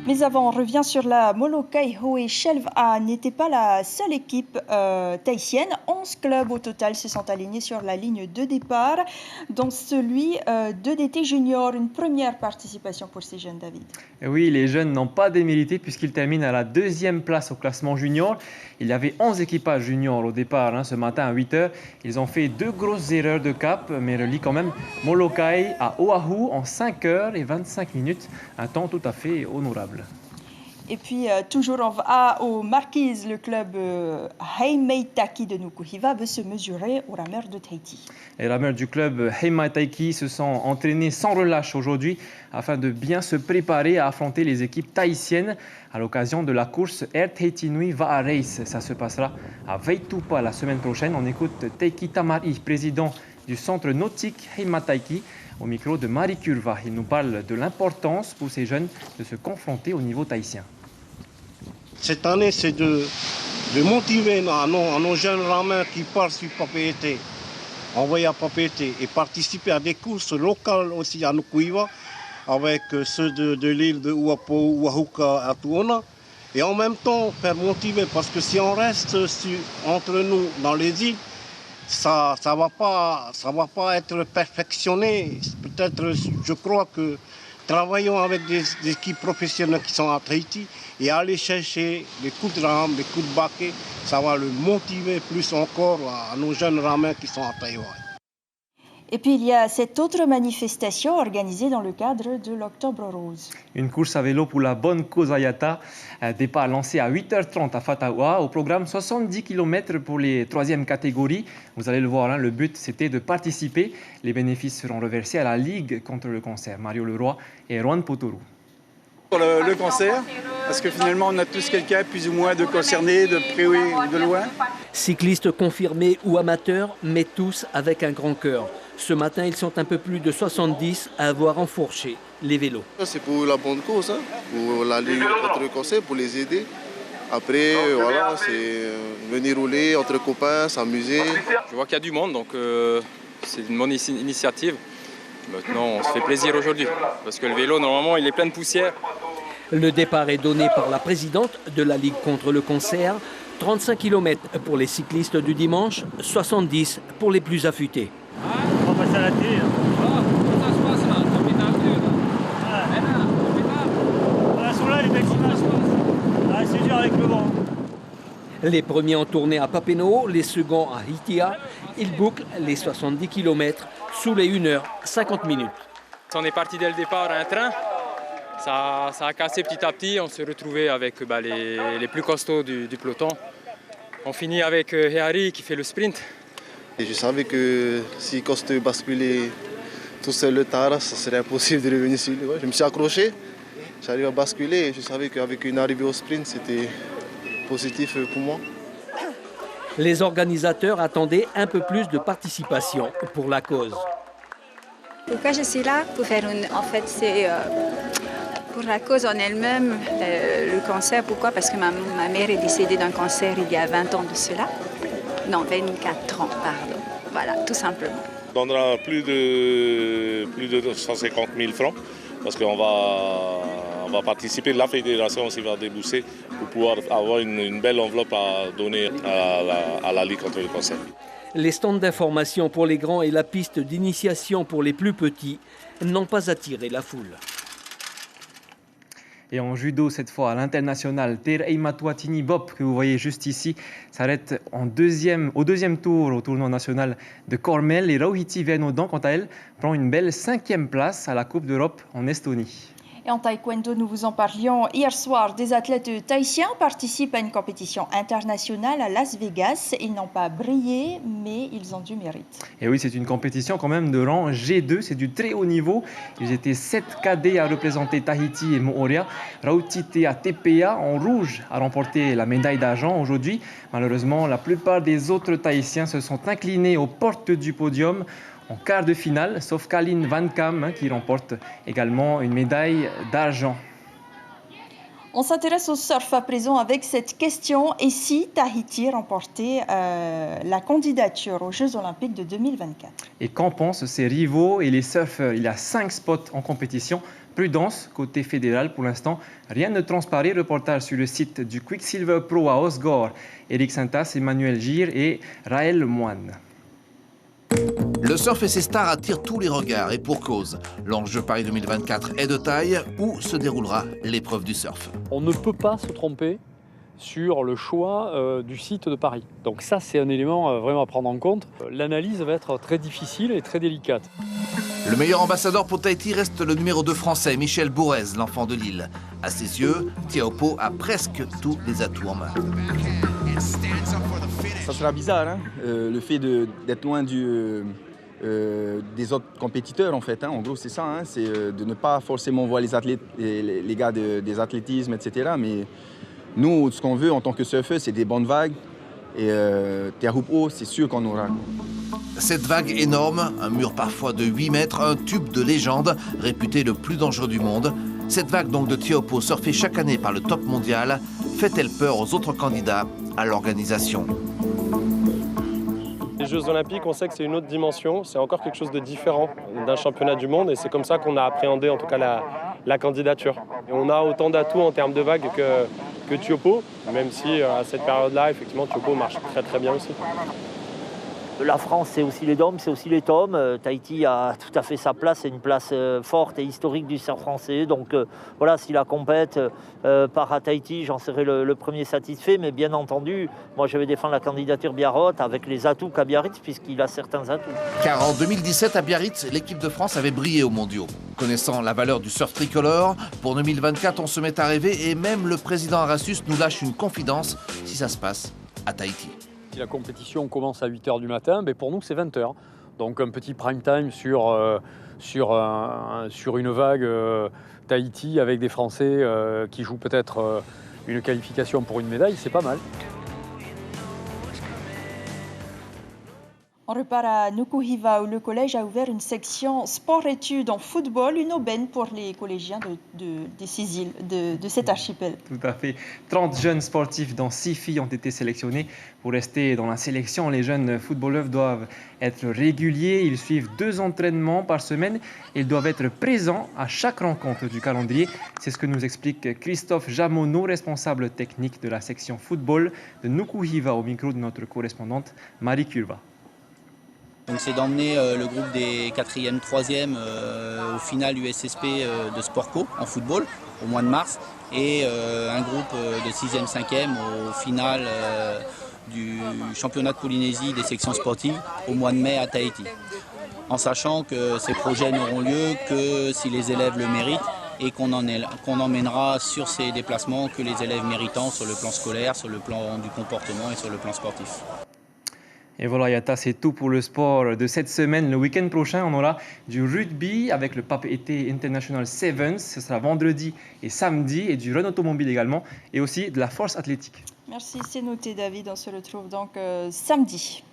Mais avant, on revient sur la Molokai Hoe Shelva n'était pas la seule équipe tahitienne. 11 clubs au total se sont alignés sur la ligne de départ, dont celui de DT Junior. Une première participation pour ces jeunes, David. Et oui, les jeunes n'ont pas démérité puisqu'ils terminent à la 2e place au classement junior. Il y avait 11 équipages juniors au départ ce matin à 8 h. Ils ont fait 2 grosses erreurs de cap, mais relient quand même Molokai à Oahu en 5 h et 25 minutes. Un temps tout à fait honorable. Et puis, toujours on va aux Marquises, le club Heimeitaki de Nukuhiva veut se mesurer aux rameurs de Tahiti. Les rameurs du club Heimeitaki se sont entraînés sans relâche aujourd'hui afin de bien se préparer à affronter les équipes tahitiennes à l'occasion de la course Air Tahiti Nui Va'a Race. Ça se passera à Vaitupa la semaine prochaine. On écoute Teiki Tamari, président du centre nautique Heimeitaki, au micro de Marie Curva. Il nous parle de l'importance pour ces jeunes de se confronter au niveau tahitien. Cette année, c'est de motiver nos jeunes rameurs qui partent sur Papeete, envoyer à Papeete et participer à des courses locales aussi à Nukuhiva, avec ceux de l'île de Uapo, Uahuka, à Tuona. Et en même temps, faire motiver, parce que si on reste entre nous dans les îles, ça va pas être perfectionné. Peut-être, je crois que travaillons avec des équipes professionnelles qui sont à Tahiti et aller chercher les coups de rame, les coups de baquet, ça va le motiver plus encore à nos jeunes rameurs qui sont à Taïwan. Et puis il y a cette autre manifestation organisée dans le cadre de l'Octobre Rose. Une course à vélo pour la bonne cause Ayata. Un départ lancé à 8 h 30 à Fatawa. Au programme 70 km pour les 3e catégories. Vous allez le voir, le but c'était de participer. Les bénéfices seront reversés à la Ligue contre le cancer. Mario Leroy et Juan Potoru. Pour le cancer, parce que finalement on a tous quelqu'un plus ou moins de concerné, de près ou de loin. Cyclistes confirmés ou amateurs, mais tous avec un grand cœur. Ce matin, ils sont un peu plus de 70 à avoir enfourché les vélos. C'est pour la bonne cause, pour la lutte contre le cancer, pour les aider. Après, voilà, c'est venir rouler entre copains, s'amuser. Je vois qu'il y a du monde, donc c'est une bonne initiative. Maintenant, on se fait plaisir aujourd'hui, parce que le vélo, normalement, il est plein de poussière. Le départ est donné par la présidente de la Ligue contre le cancer. 35 km pour les cyclistes du dimanche, 70 pour les plus affûtés. On va passer à la télé. Ça se passe là, là, sont là les belles images. C'est dur avec le vent. Les premiers en tournée à Papenoo, les seconds à Hitia. Ils bouclent les 70 km sous les 1 h 50 minutes. On est parti dès le départ à un train. Ça a cassé petit à petit. On s'est retrouvé avec les plus costauds du peloton. On finit avec Heari qui fait le sprint. Et je savais que si Coste basculait tout seul le Tara, ça serait impossible de revenir sur lui. Je me suis accroché, j'arrive à basculer et je savais qu'avec une arrivée au sprint, c'était positif pour moi. Les organisateurs attendaient un peu plus de participation pour la cause. Pourquoi je suis là? Pour faire en fait, c'est pour la cause en elle-même, le cancer. Pourquoi? Parce que ma mère est décédée d'un cancer il y a 20 ans de cela. Non, 24 ans, pardon. Voilà, tout simplement. On donnera plus de 150 000 francs parce qu'on va participer. La fédération aussi va débourser pour pouvoir avoir une belle enveloppe à donner à la Ligue contre le cancer. Les stands d'information pour les grands et la piste d'initiation pour les plus petits n'ont pas attiré la foule. Et en judo, cette fois à l'international, Terei Matuatini Bop, que vous voyez juste ici, s'arrête au deuxième tour au tournoi national de Cormel. Et Rauhiti Vernodan, quant à elle, prend une belle 5e place à la Coupe d'Europe en Estonie. Et en taekwondo, nous vous en parlions hier soir. Des athlètes tahitiens participent à une compétition internationale à Las Vegas. Ils n'ont pas brillé, mais ils ont du mérite. Et oui, c'est une compétition quand même de rang G2. C'est du très haut niveau. Ils étaient 7 cadets à représenter Tahiti et Moorea. Rauhiti Tepea, en rouge, a remporté la médaille d'argent aujourd'hui. Malheureusement, la plupart des autres Tahitiens se sont inclinés aux portes du podium en quart de finale, sauf Kalin Van Kam qui remporte également une médaille d'argent. On s'intéresse au surf à présent avec cette question. Et si Tahiti remportait la candidature aux Jeux Olympiques de 2024? Et qu'en pensent ses rivaux et les surfeurs? Il y a 5 spots en compétition, prudence côté fédéral. Pour l'instant, rien ne transparaît. Reportage sur le site du Quicksilver Pro à Osgore. Éric Sintas, Emmanuel Gir et Raël Moine. Le surf et ses stars attirent tous les regards et pour cause. L'enjeu Paris 2024 est de taille. Où se déroulera l'épreuve du surf? On ne peut pas se tromper sur le choix du site de Paris. Donc ça, c'est un élément vraiment à prendre en compte. L'analyse va être très difficile et très délicate. Le meilleur ambassadeur pour Tahiti reste le numéro 2 français, Michel Bourrez, l'enfant de l'île. À ses yeux, Teahupo'o a presque tous les atouts en main. Ça sera bizarre, hein, le fait d'être loin des autres compétiteurs, en fait. Hein. En gros, c'est ça, hein, c'est de ne pas forcément voir les athlètes, les gars des athlétismes, etc. Mais nous, ce qu'on veut en tant que surfeur, c'est des bonnes vagues. Et Teahupo'o, c'est sûr qu'on aura. Cette vague énorme, un mur parfois de 8 mètres, un tube de légende, réputé le plus dangereux du monde. Cette vague donc de Teahupo'o, surfée chaque année par le top mondial, fait-elle peur aux autres candidats à l'organisation? Les Jeux Olympiques, on sait que c'est une autre dimension, c'est encore quelque chose de différent d'un championnat du monde et c'est comme ça qu'on a appréhendé en tout cas la candidature. Et on a autant d'atouts en termes de vagues que Teahupo'o, même si à cette période-là, effectivement, Teahupo'o marche très très bien aussi. La France, c'est aussi les dômes, c'est aussi les tomes. Tahiti a tout à fait sa place, c'est une place forte et historique du surf français. Donc voilà, si la compète part à Tahiti, j'en serai le premier satisfait. Mais bien entendu, moi je vais défendre la candidature Biarritz avec les atouts qu'a Biarritz, puisqu'il a certains atouts. Car en 2017, à Biarritz, l'équipe de France avait brillé aux mondiaux. Connaissant la valeur du surf tricolore, pour 2024, on se met à rêver et même le président Arassus nous lâche une confidence si ça se passe à Tahiti. Si la compétition commence à 8h du matin, ben pour nous c'est 20h. Donc un petit prime time sur une vague Tahiti avec des Français qui jouent peut-être une qualification pour une médaille, c'est pas mal. On repart à Nukuhiva où le collège a ouvert une section sport-études en football, une aubaine pour les collégiens de ces îles, de cet archipel. Tout à fait. 30 jeunes sportifs dont 6 filles ont été sélectionnés. Pour rester dans la sélection, les jeunes footballeurs doivent être réguliers. Ils suivent 2 entraînements par semaine. Ils doivent être présents à chaque rencontre du calendrier. C'est ce que nous explique Christophe Jamono, responsable technique de la section football de Nukuhiva, au micro de notre correspondante Marie Curva. Donc c'est d'emmener le groupe des 4e, 3e au final USSP de Sportco en football au mois de mars et un groupe de 6e, 5e au final du championnat de Polynésie des sections sportives au mois de mai à Tahiti. En sachant que ces projets n'auront lieu que si les élèves le méritent et qu'on emmènera sur ces déplacements que les élèves méritants sur le plan scolaire, sur le plan du comportement et sur le plan sportif. Et voilà, Yata, c'est tout pour le sport de cette semaine. Le week-end prochain, on aura du rugby avec le Pape Été International Sevens. Ce sera vendredi et samedi, et du run automobile également, et aussi de la force athlétique. Merci, c'est noté David. On se retrouve donc samedi.